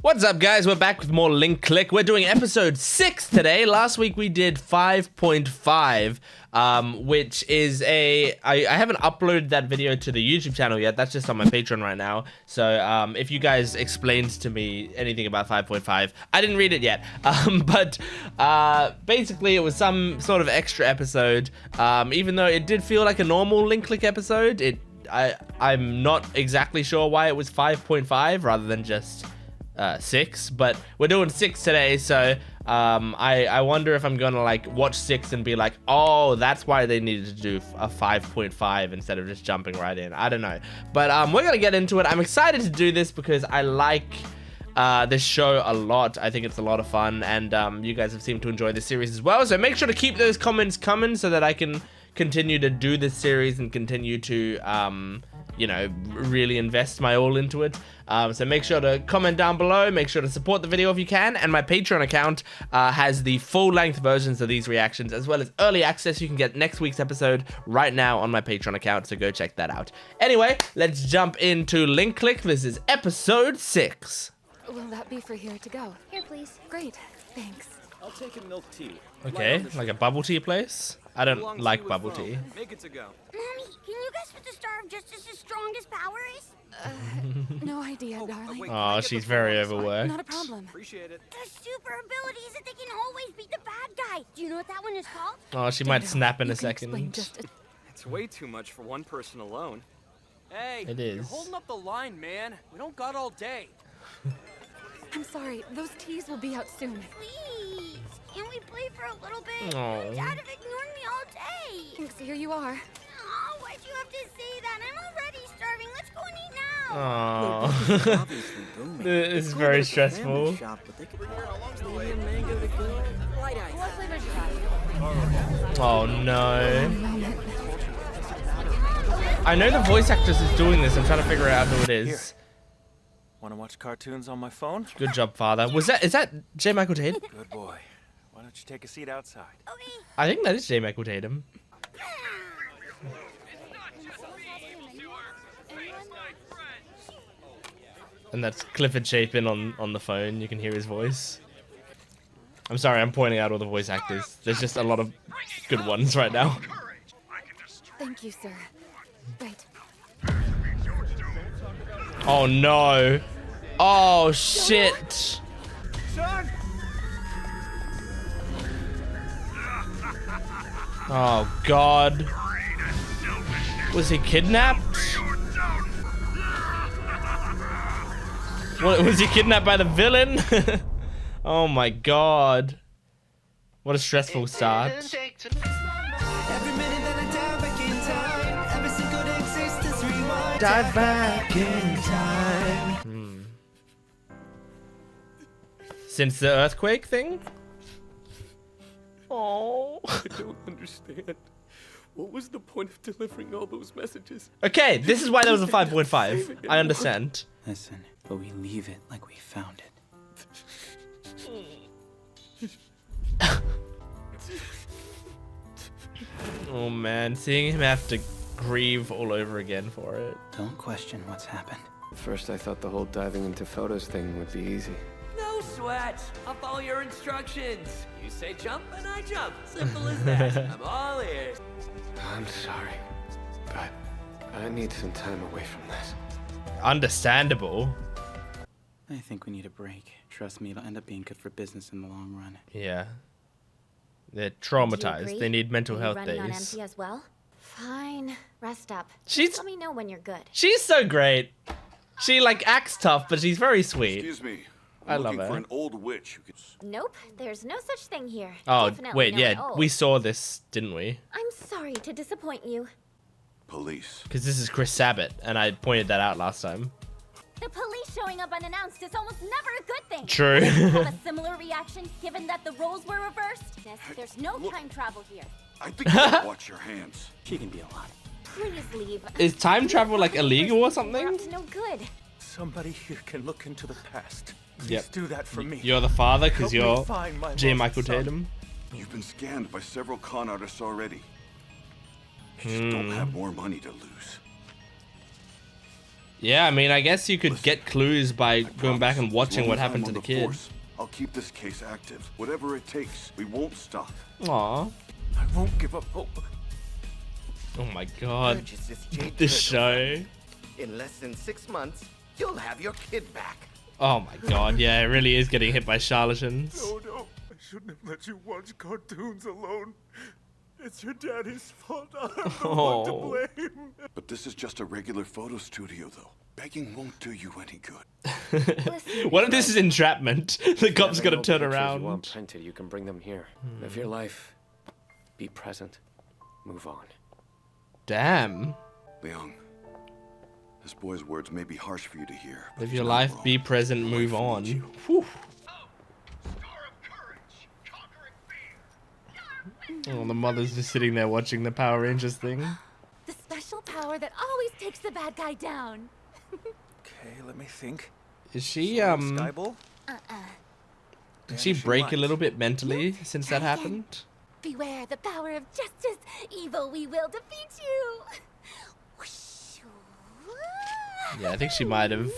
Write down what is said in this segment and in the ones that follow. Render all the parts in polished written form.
What's up, guys? We're back with more Link Click. We're doing episode 6 today. Last week we did 5.5, which is I haven't uploaded that video to the YouTube channel yet. That's just on my Patreon right now. So if you guys explained to me anything about 5.5, I didn't read it yet. But basically it was some sort of extra episode. Even though it did feel like a normal Link Click episode, I'm not exactly sure why it was 5.5 rather than just 6, but we're doing 6 today, so I wonder if I'm gonna like watch 6 and be like, oh, that's why they needed to do a 5.5 instead of just jumping right in. I don't know, but we're gonna get into it. I'm excited to do this because I like this show a lot. I think it's a lot of fun, and you guys have seemed to enjoy this series as well, so make sure to keep those comments coming so that I can continue to do this series and continue to you know, really invest my all into it. So make sure to comment down below, make sure to support the video if you can, and my Patreon account has the full-length versions of these reactions, as well as early access. You can get next week's episode right now on my Patreon account, so go check that out. Anyway, let's jump into Link Click. This is episode 6. Will that be for here to go? Here, please. Great, thanks. I'll take a milk tea. Okay, like a bubble tea place? I don't like bubble tea. Make it to go. Mommy, can you guess what the Star of Justice's strongest power is? No idea, darling. wait. Oh, she's very overworked. Not a problem. Appreciate it. The super ability is that they can always beat the bad guy. Do you know what that one is called? Oh, she might snap in You a can explain second. just a- It's way too much for one person alone. Hey, It you're is. holding up the line, man. We don't got all day. I'm sorry, those teas will be out soon. Please, can we play for a little bit? Aw. Dad have ignored me all day. Thanks, here you are. Oh, why'd you have to say that? I'm already starving. Let's go and eat now. Oh, this is very stressful. Oh no. I know the voice actress is doing this. I'm trying to figure out who it is. Want to watch cartoons on my phone? Good job, father. Is that J. Michael Tatum? Good boy. Why don't you take a seat outside? Okay. I think that is J. Michael Tatum. And that's Clifford Chapin on the phone. You can hear his voice. I'm sorry, I'm pointing out all the voice actors. There's just a lot of good ones right now. Thank you, sir. Right. Oh no. Oh shit. Son! Oh god. Was he kidnapped? What, was he kidnapped by the villain? Oh my god. What a stressful start. Dive back in time. Since the earthquake thing? Oh. I don't understand. What was the point of delivering all those messages? Okay, this is why there was a 5.5. I understand. Listen, but we leave it like we found it. Oh man, seeing him have to grieve all over again for it. Don't question what's happened. At first, I thought the whole diving into photos thing would be easy. No sweat. I'll follow your instructions. You say jump and I jump. Simple as that. I'm all ears. I'm sorry, but I need some time away from this. Understandable. I think we need a break. Trust me, it'll end up being good for business in the long run. Yeah. They're Do you traumatized. agree? They need mental Are you health running on days. empty as well? Fine. Rest up. She's- Just let me know when you're good. She's so great. She like acts tough, but she's very sweet. Excuse me. I I'm love looking for her. an old witch who could... Nope. There's no such thing here. Oh, Definitely wait, not yeah, old. we saw this, didn't we? I'm sorry to disappoint you. Police. Because this is Chris Sabat, and I pointed that out last time. The police showing up unannounced is almost never a good thing. True. Have a similar reaction given that the roles were reversed? There's no time travel here. I think you better watch your hands. She can be a lot. Please leave. Is time travel like illegal or We're something? up to no good. Somebody here can look into the past. Please Yep. do that for me. You're the father because Help me you're find my J. lost Michael son. Tatum. You've been scanned by several con artists already. You just don't have more money to lose. Yeah, I mean, I guess you could get clues by going back and watching As long what as happened I'm to on the kid. force, I'll keep this case active. Whatever it takes, we won't stop. Aw. I won't give up hope. Oh my god. Purchase this jade This turtle. show. In less than 6 months, you'll have your kid back. Oh my god, yeah, it really is getting hit by charlatans. Oh no, I shouldn't have let you watch cartoons alone. It's your daddy's fault. I'm the one to blame. But this is just a regular photo studio, though. Begging won't do you any good. What if this is entrapment? The cop's Have gonna any old turn pictures around. You want printed, you can bring them here. Live your life. Be present. Move on. Damn. Leon, this boy's words may be harsh for you to hear. but Live he's your not life, wrong. be present, Your move life on. needs you. Whew. Oh, the mother's just sitting there watching the Power Rangers thing. The special power that always takes the bad guy down. Okay, let me think. Is she, Skyball? did she break a little bit mentally since that happened? Beware the power of justice. Evil, we will defeat you. Whoosh. Yeah, I think she might have.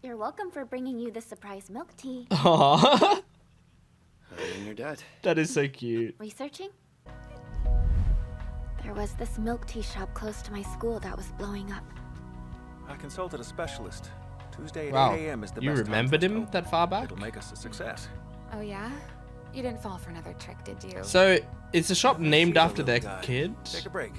You're welcome for bringing you the surprise milk tea. Aww. And your dad. That is so cute. Researching? There was this milk tea shop close to my school that was blowing up. I consulted a specialist. Tuesday at Wow. 8 a.m. is the You best time remembered for us to him go. that far back? It'll make us a success. Oh yeah? You didn't fall for another trick, did you? So, is the shop named She's a after their little guy. kid? Take a break.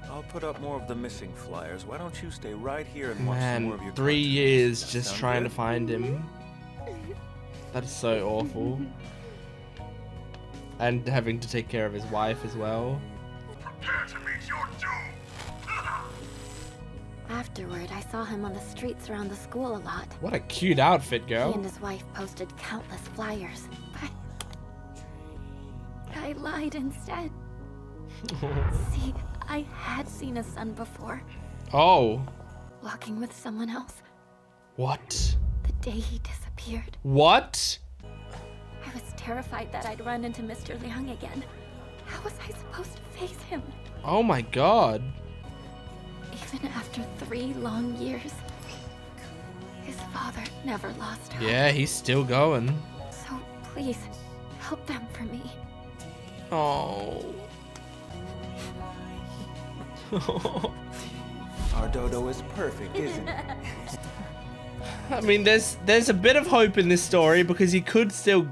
I'll put up more of the missing flyers. Why don't you stay right here and watch some more of Man, your 3 cartoons? years just Sound trying to good? find him. That's so awful. And having to take care of his wife as well. Afterward, I saw him on the streets around the school a lot. What a cute outfit, He and girl. his wife posted countless flyers, but I lied instead. See, I had seen a son before, Oh, walking with someone else, what? the day he disappeared. What? I was terrified that I'd run into Mr. Liang again. How was I supposed to face him? Oh my god. Even after 3 long years, his father never lost hope. Yeah, he's still going. So please, help them for me. Oh. Our Dodo is perfect, isn't it? I mean, there's a bit of hope in this story because he could still,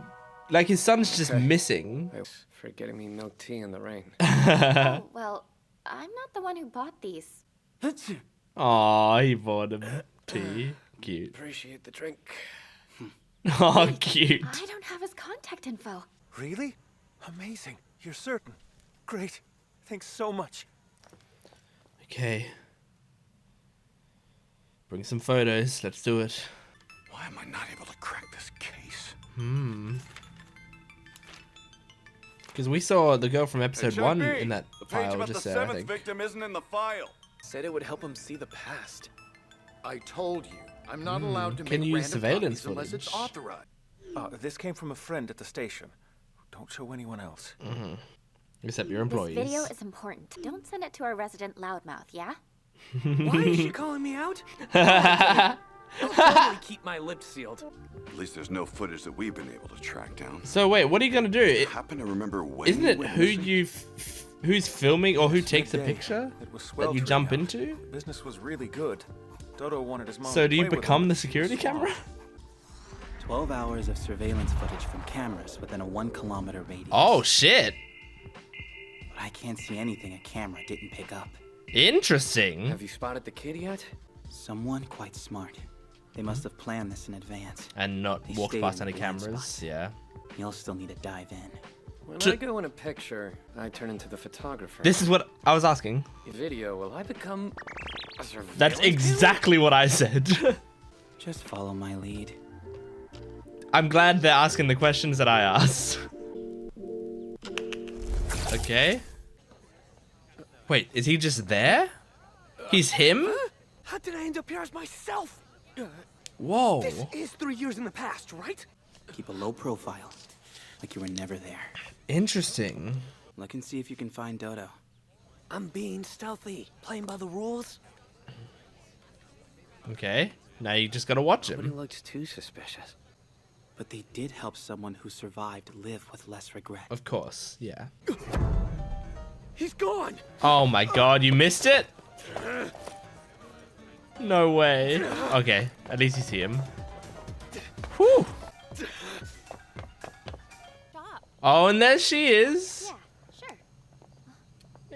like, his son's just missing. Thanks for getting me milk tea in the rain. Oh, well, I'm not the one who bought these. Aw, he bought him tea. Cute. Appreciate the drink. Aw, cute. I don't have his contact info. Really? Amazing. You're certain. Great. Thanks so much. Okay. Bring some photos. Let's do it. Why am I not able to crack this case? Because we saw the girl from episode Hey, 1 Chuck B, in that the page file about just the there, I 7th think. victim isn't in the file. Said it would help him see the past. I told you, I'm not allowed to Can make you use random surveillance copies unless it's footage? authorized. This came from a friend at the station. Don't show anyone else. Except your employees. This video is important. Don't send it to our resident loudmouth, yeah? Why is she calling me out? I'll totally keep my lips sealed. At least there's no footage that we've been able to track down. So wait, what are you gonna do? I happen to remember when Isn't it went who missing. you, who's filming or who takes the Midday. picture It was that you sweltering jump out. into? Business was really good. Dodo wanted his mom So to do you play with become him, the but she security swallowed. camera? 12 hours of surveillance footage from cameras within a 1-kilometer radius. Oh shit! But I can't see anything a camera didn't pick up. Interesting. Have you spotted the kid yet? Someone quite smart. They must have planned this in advance. And not They walked stayed past in any the blind cameras. spots. Yeah. You'll still need to dive in. When Ju- I go in a picture, I turn into the photographer. This is what I was asking. Video, will I become a surveillance That's camera? exactly what I said. Just follow my lead. I'm glad they're asking the questions that I asked. Okay. Wait, is he just there? He's him? How did I end up here as myself? Whoa. This is 3 years in the past, right? Keep a low profile. like you were never there. Interesting. Look and see if you can find Dodo. I'm being stealthy, playing by the rules. Okay. Now you just gotta watch Nobody him. looks too suspicious. But they did help someone who survived live with less regret. Of course, yeah. He's gone! Oh my god, you missed it? No way. Okay, at least you see him. Whew. Stop. Oh, and there she is. Yeah, sure.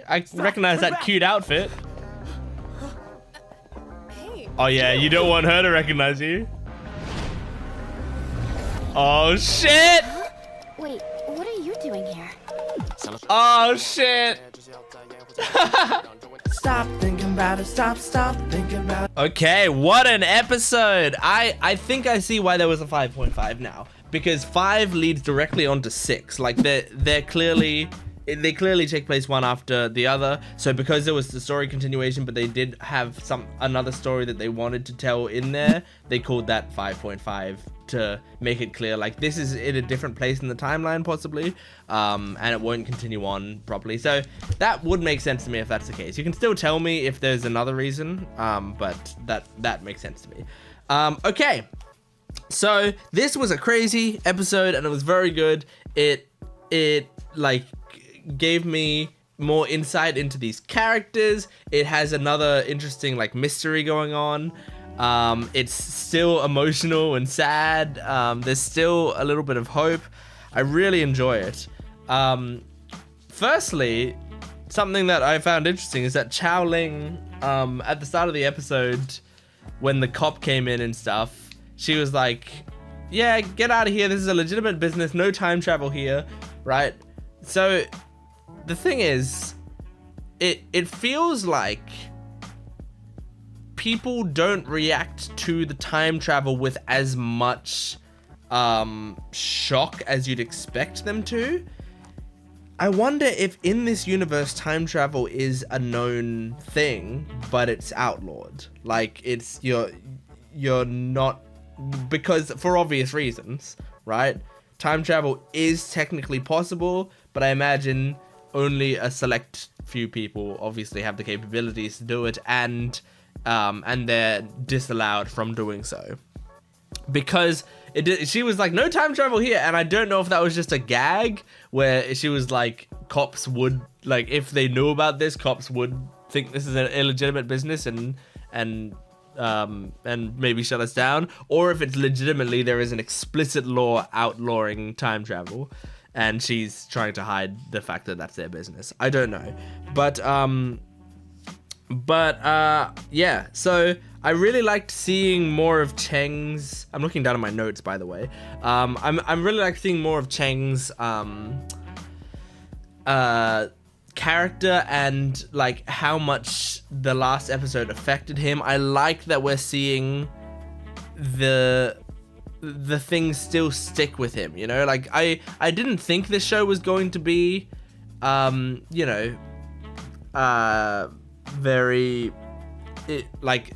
I recognize that cute outfit. Hey. Oh yeah, you don't want her to recognize you. Oh shit! Wait, what are you doing here? Oh shit! Stop thinking about it, stop thinking about it. Okay, what an episode! I think I see why there was a 5.5 now. Because 5 leads directly onto 6. Like they clearly take place one after the other. So because there was the story continuation, but they did have another story that they wanted to tell in there, they called that 5.5 to make it clear like this is in a different place in the timeline possibly, and it won't continue on properly. So that would make sense to me if that's the case. You can still tell me if there's another reason, but that makes sense to me. Okay, so this was a crazy episode and it was very good. It like gave me more insight into these characters. It has another interesting like mystery going on. It's still emotional and sad. There's still a little bit of hope. I really enjoy it. Firstly, something that I found interesting is that Chao Ling, at the start of the episode, when the cop came in and stuff, she was like, yeah, get out of here. This is a legitimate business. No time travel here, right? So the thing is, it feels like people don't react to the time travel with as much shock as you'd expect them to. I wonder if in this universe time travel is a known thing, but it's outlawed. Like it's you're not, because for obvious reasons, right? Time travel is technically possible, but I imagine only a select few people obviously have the capabilities to do it, and they're disallowed from doing so. Because she was like, no time travel here, and I don't know if that was just a gag where she was like, cops would, like, if they knew about this, cops would think this is an illegitimate business and maybe shut us down, or if it's legitimately there is an explicit law outlawing time travel and she's trying to hide the fact that that's their business. I don't know, but yeah, so I really liked seeing more of Cheng's. I'm looking down at my notes, by the way. I'm really like seeing more of Cheng's character and like how much the last episode affected him. I like that we're seeing the things still stick with him, you know? Like I didn't think this show was going to be you know, very like,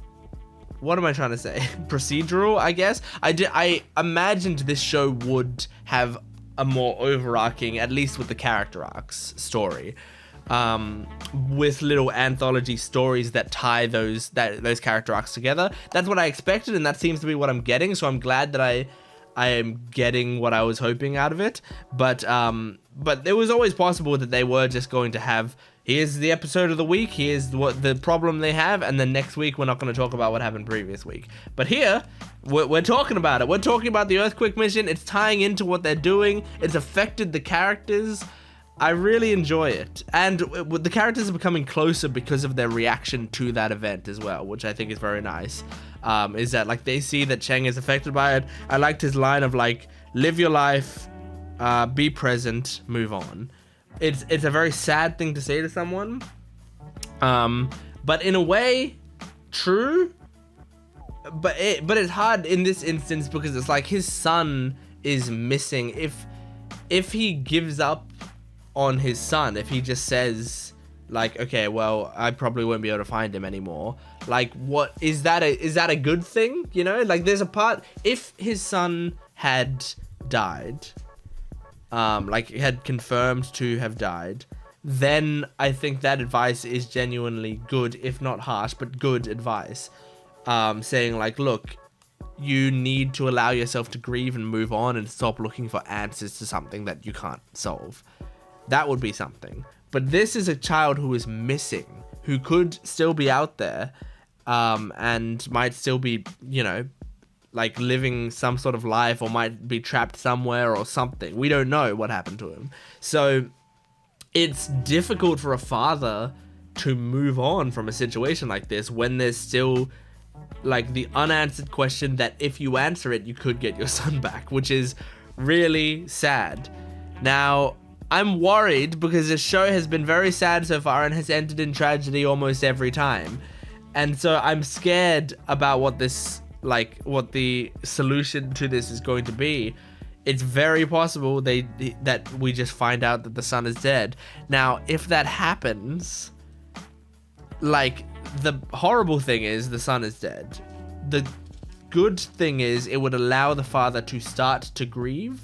what am I trying to say? Procedural, I guess. I imagined this show would have a more overarching, at least with the character arcs, story, with little anthology stories that tie those character arcs together. That's what I expected, and that seems to be what I'm getting. So I'm glad that I am getting what I was hoping out of it. But it was always possible that they were just going to have, here's the episode of the week, here's what the problem they have, and then next week we're not going to talk about what happened previous week. But here, we're talking about it. We're talking about the Earthquake mission. It's tying into what they're doing. It's affected the characters. I really enjoy it. And the characters are becoming closer because of their reaction to that event as well, which I think is very nice. Is that like they see that Cheng is affected by it. I liked his line of like, live your life, be present, move on. It's a very sad thing to say to someone, but in a way, true. But it's hard in this instance because it's like his son is missing. If he gives up on his son, if he just says like, okay, well, I probably won't be able to find him anymore. Like, what is that? Is that a good thing? You know, like there's a part, if his son had died, like had confirmed to have died, then I think that advice is genuinely good, if not harsh, but good advice. Saying like, look, you need to allow yourself to grieve and move on and stop looking for answers to something that you can't solve. That would be something. But this is a child who is missing, who could still be out there, and might still be, you know, like living some sort of life, or might be trapped somewhere or something. We don't know what happened to him. So it's difficult for a father to move on from a situation like this when there's still like the unanswered question that if you answer it, you could get your son back, which is really sad. Now, I'm worried because this show has been very sad so far and has ended in tragedy almost every time. And so I'm scared about what this, like, what the solution to this is going to be. It's very possible that we just find out that the son is dead. Now, if that happens, like, the horrible thing is the son is dead. The good thing is it would allow the father to start to grieve.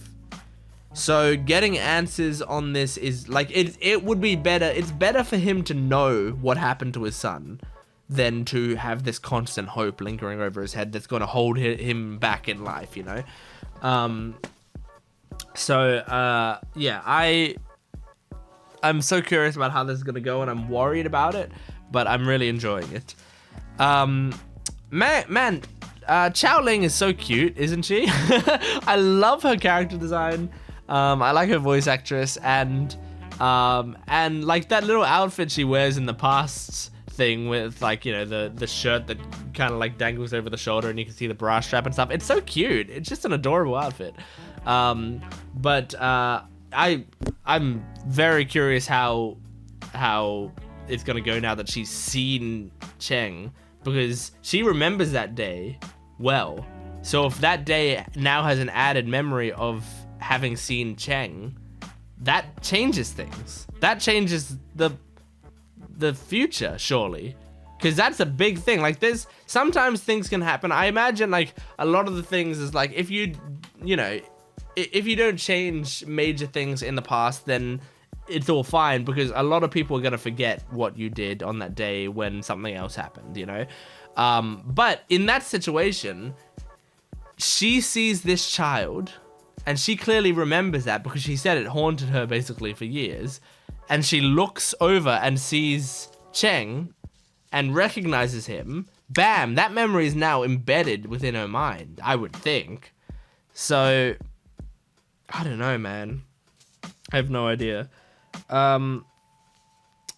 So getting answers on this is like, it would be better. It's better for him to know what happened to his son than to have this constant hope lingering over his head that's going to hold him back in life, you know? Yeah, I'm so curious about how this is going to go, and I'm worried about it, but I'm really enjoying it. Xiao Ling is so cute, isn't she? I love her character design. I like her voice actress, and like that little outfit she wears in the past thing with, like, you know, the shirt that kind of like dangles over the shoulder and you can see the bra strap and stuff. It's so cute. It's just an adorable outfit. I'm very curious how it's gonna go now that she's seen Cheng, because she remembers that day well. So if that day now has an added memory of having seen Cheng, that changes things. That changes the future, surely, because that's a big thing. Like, there's sometimes things can happen. I imagine like a lot of the things is like, if you know, if you don't change major things in the past, then it's all fine, because a lot of people are going to forget what you did on that day when something else happened, you know? But in that situation, she sees this child, and she clearly remembers that because she said it haunted her basically for years. And she looks over and sees Cheng and recognizes him. Bam, that memory is now embedded within her mind, I would think. So, I don't know, man. I have no idea.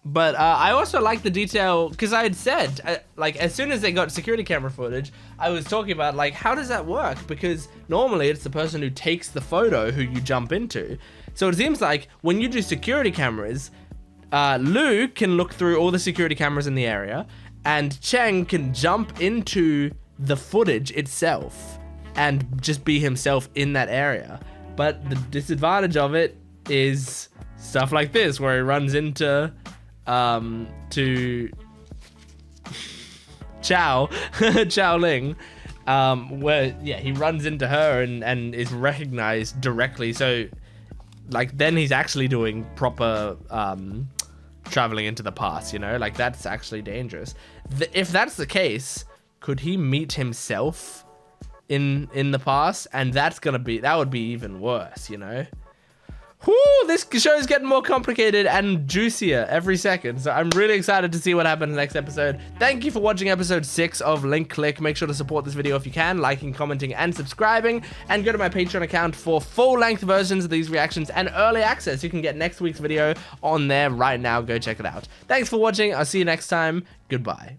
But I also like the detail, because I had said, like, as soon as they got security camera footage, I was talking about, like, how does that work? Because normally it's the person who takes the photo who you jump into. So it seems like when you do security cameras, Lu can look through all the security cameras in the area, and Cheng can jump into the footage itself and just be himself in that area. But the disadvantage of it is stuff like this, where he runs into to Xiao Ling, where, yeah, he runs into her and is recognized directly. So, like, then he's actually doing proper traveling into the past, you know? Like, that's actually dangerous. If that's the case, could he meet himself in the past? And that would be even worse, you know? Whoo, this show is getting more complicated and juicier every second, so I'm really excited to see what happens next episode. Thank you for watching episode 6 of Link Click. Make sure to support this video if you can, liking, commenting, and subscribing, and go to my Patreon account for full-length versions of these reactions and early access. You can get next week's video on there right now. Go check it out. Thanks for watching. I'll see you next time. Goodbye.